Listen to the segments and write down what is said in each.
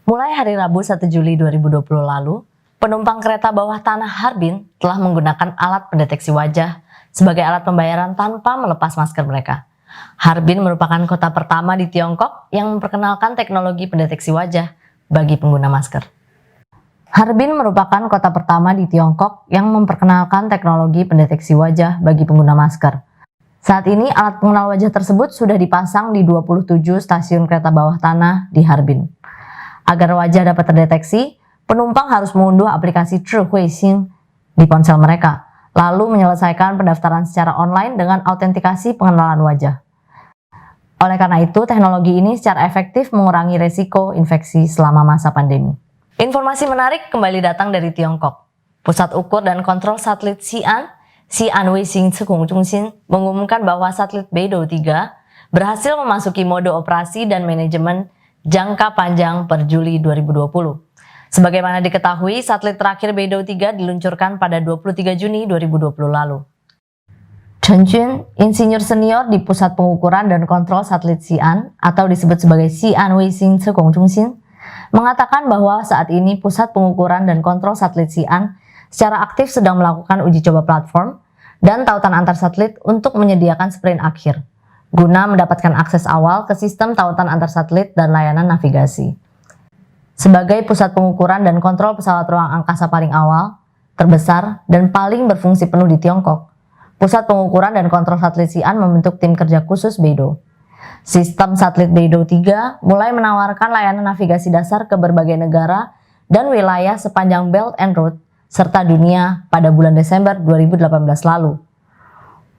Mulai hari Rabu 1 Juli 2020 lalu, penumpang kereta bawah tanah Harbin telah menggunakan alat pendeteksi wajah sebagai alat pembayaran tanpa melepas masker mereka. Harbin merupakan kota pertama di Tiongkok yang memperkenalkan teknologi pendeteksi wajah bagi pengguna masker. Harbin merupakan kota pertama di Tiongkok yang memperkenalkan teknologi pendeteksi wajah bagi pengguna masker. Saat ini alat pengenal wajah tersebut sudah dipasang di 27 stasiun kereta bawah tanah di Harbin. Agar wajah dapat terdeteksi, penumpang harus mengunduh aplikasi Zhihuixin di ponsel mereka, lalu menyelesaikan pendaftaran secara online dengan autentikasi pengenalan wajah. Oleh karena itu, teknologi ini secara efektif mengurangi resiko infeksi selama masa pandemi. Informasi menarik kembali datang dari Tiongkok. Pusat Ukur dan Kontrol Satelit Xi'an, Xi'an Weixing Zhikong mengumumkan bahwa satelit Beidou 3 berhasil memasuki mode operasi dan manajemen jangka panjang per Juli 2020. Sebagaimana diketahui, satelit terakhir Beidou 3 diluncurkan pada 23 Juni 2020 lalu. Chen Jun, insinyur senior di Pusat Pengukuran dan Kontrol Satelit Xi'an atau disebut sebagai Xi'an Weixing Zhikong, mengatakan bahwa saat ini Pusat Pengukuran dan Kontrol Satelit Xi'an secara aktif sedang melakukan uji coba platform dan tautan antar satelit untuk menyediakan sprint akhir, guna mendapatkan akses awal ke sistem tautan antar satelit dan layanan navigasi. Sebagai pusat pengukuran dan kontrol pesawat ruang angkasa paling awal, terbesar, dan paling berfungsi penuh di Tiongkok, Pusat Pengukuran dan Kontrol Satelit Xi'an membentuk tim kerja khusus Beidou. Sistem satelit Beidou 3 mulai menawarkan layanan navigasi dasar ke berbagai negara dan wilayah sepanjang Belt and Road serta dunia pada bulan Desember 2018 lalu.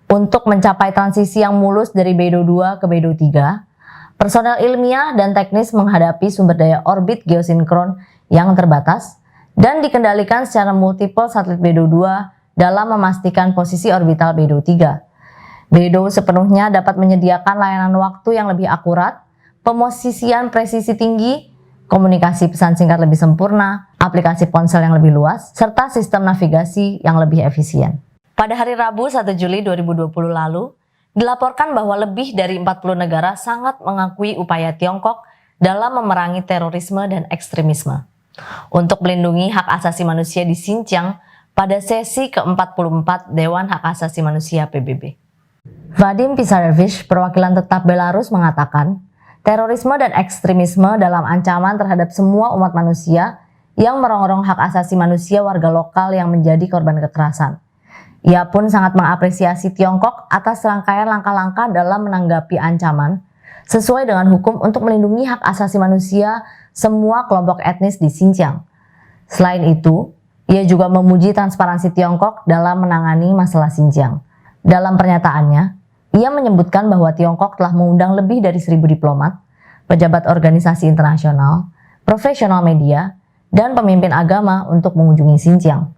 Untuk mencapai transisi yang mulus dari Beidou 2 ke Beidou 3, personel ilmiah dan teknis menghadapi sumber daya orbit geosinkron yang terbatas dan dikendalikan secara multiple satelit Beidou 2 dalam memastikan posisi orbital Beidou 3. Beidou sepenuhnya dapat menyediakan layanan waktu yang lebih akurat, pemosisian presisi tinggi, komunikasi pesan singkat lebih sempurna, aplikasi ponsel yang lebih luas, serta sistem navigasi yang lebih efisien. Pada hari Rabu 1 Juli 2020 lalu, dilaporkan bahwa lebih dari 40 negara sangat mengakui upaya Tiongkok dalam memerangi terorisme dan ekstremisme untuk melindungi hak asasi manusia di Xinjiang pada sesi ke-44 Dewan Hak Asasi Manusia PBB. Vadim Pisarevich, perwakilan tetap Belarus, mengatakan, terorisme dan ekstremisme dalam ancaman terhadap semua umat manusia yang merongrong hak asasi manusia warga lokal yang menjadi korban kekerasan. Ia pun sangat mengapresiasi Tiongkok atas rangkaian langkah-langkah dalam menanggapi ancaman sesuai dengan hukum untuk melindungi hak asasi manusia semua kelompok etnis di Xinjiang. Selain itu, ia juga memuji transparansi Tiongkok dalam menangani masalah Xinjiang. Dalam pernyataannya, ia menyebutkan bahwa Tiongkok telah mengundang lebih dari 1.000 diplomat, pejabat organisasi internasional, profesional media, dan pemimpin agama untuk mengunjungi Xinjiang.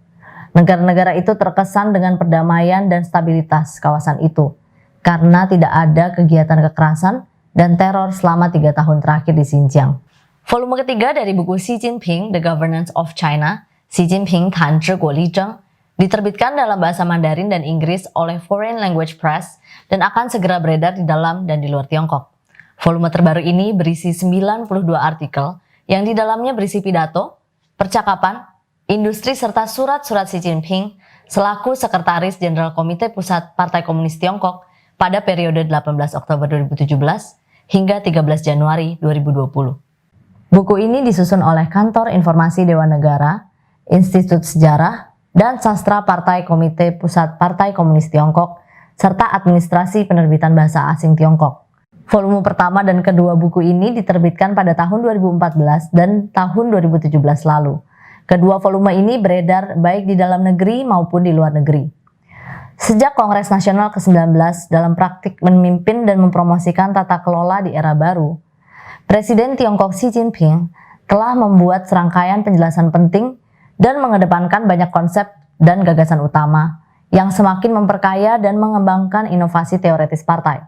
Negara-negara itu terkesan dengan perdamaian dan stabilitas kawasan itu, karena tidak ada kegiatan kekerasan dan teror selama 3 tahun terakhir di Xinjiang. Volume ketiga dari buku Xi Jinping, The Governance of China, Xi Jinping Tan Zhi Guo Li Zheng, diterbitkan dalam bahasa Mandarin dan Inggris oleh Foreign Language Press dan akan segera beredar di dalam dan di luar Tiongkok. Volume terbaru ini berisi 92 artikel yang di dalamnya berisi pidato, percakapan, industri serta surat-surat Xi Jinping selaku Sekretaris Jenderal Komite Pusat Partai Komunis Tiongkok pada periode 18 Oktober 2017 hingga 13 Januari 2020. Buku ini disusun oleh Kantor Informasi Dewan Negara, Institut Sejarah, dan Sastra Partai Komite Pusat Partai Komunis Tiongkok, serta Administrasi Penerbitan Bahasa Asing Tiongkok. Volume pertama dan kedua buku ini diterbitkan pada tahun 2014 dan tahun 2017 lalu. Kedua volume ini beredar baik di dalam negeri maupun di luar negeri. Sejak Kongres Nasional ke-19 dalam praktik memimpin dan mempromosikan tata kelola di era baru, Presiden Tiongkok Xi Jinping telah membuat serangkaian penjelasan penting dan mengedepankan banyak konsep dan gagasan utama yang semakin memperkaya dan mengembangkan inovasi teoretis partai.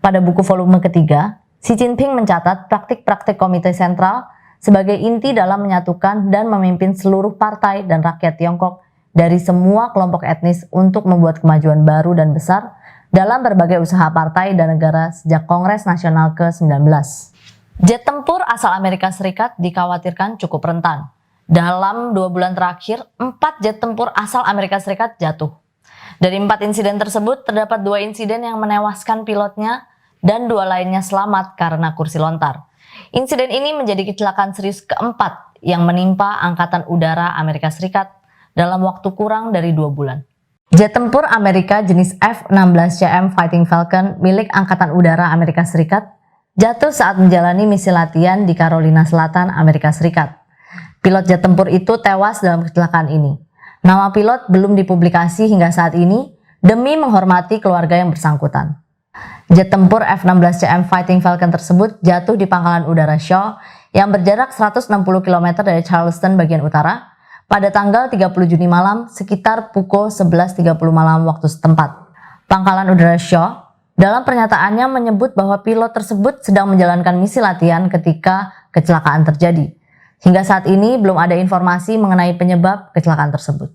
Pada buku volume ketiga, Xi Jinping mencatat praktik-praktik komite sentral sebagai inti dalam menyatukan dan memimpin seluruh partai dan rakyat Tiongkok dari semua kelompok etnis untuk membuat kemajuan baru dan besar dalam berbagai usaha partai dan negara sejak Kongres Nasional ke-19. Jet tempur asal Amerika Serikat dikhawatirkan cukup rentan. Dalam 2 bulan terakhir, 4 jet tempur asal Amerika Serikat jatuh. Dari 4 insiden tersebut, terdapat 2 insiden yang menewaskan pilotnya dan 2 lainnya selamat karena kursi lontar. Insiden ini menjadi kecelakaan serius keempat yang menimpa Angkatan Udara Amerika Serikat dalam waktu kurang dari 2 bulan. Jet tempur Amerika jenis F-16CM Fighting Falcon milik Angkatan Udara Amerika Serikat jatuh saat menjalani misi latihan di Carolina Selatan, Amerika Serikat. Pilot jet tempur itu tewas dalam kecelakaan ini. Nama pilot belum dipublikasi hingga saat ini demi menghormati keluarga yang bersangkutan. Jet tempur F-16CM Fighting Falcon tersebut jatuh di Pangkalan Udara Shaw yang berjarak 160 km dari Charleston bagian utara pada tanggal 30 Juni malam sekitar pukul 11.30 malam waktu setempat. Pangkalan Udara Shaw dalam pernyataannya menyebut bahwa pilot tersebut sedang menjalankan misi latihan ketika kecelakaan terjadi. Hingga saat ini belum ada informasi mengenai penyebab kecelakaan tersebut.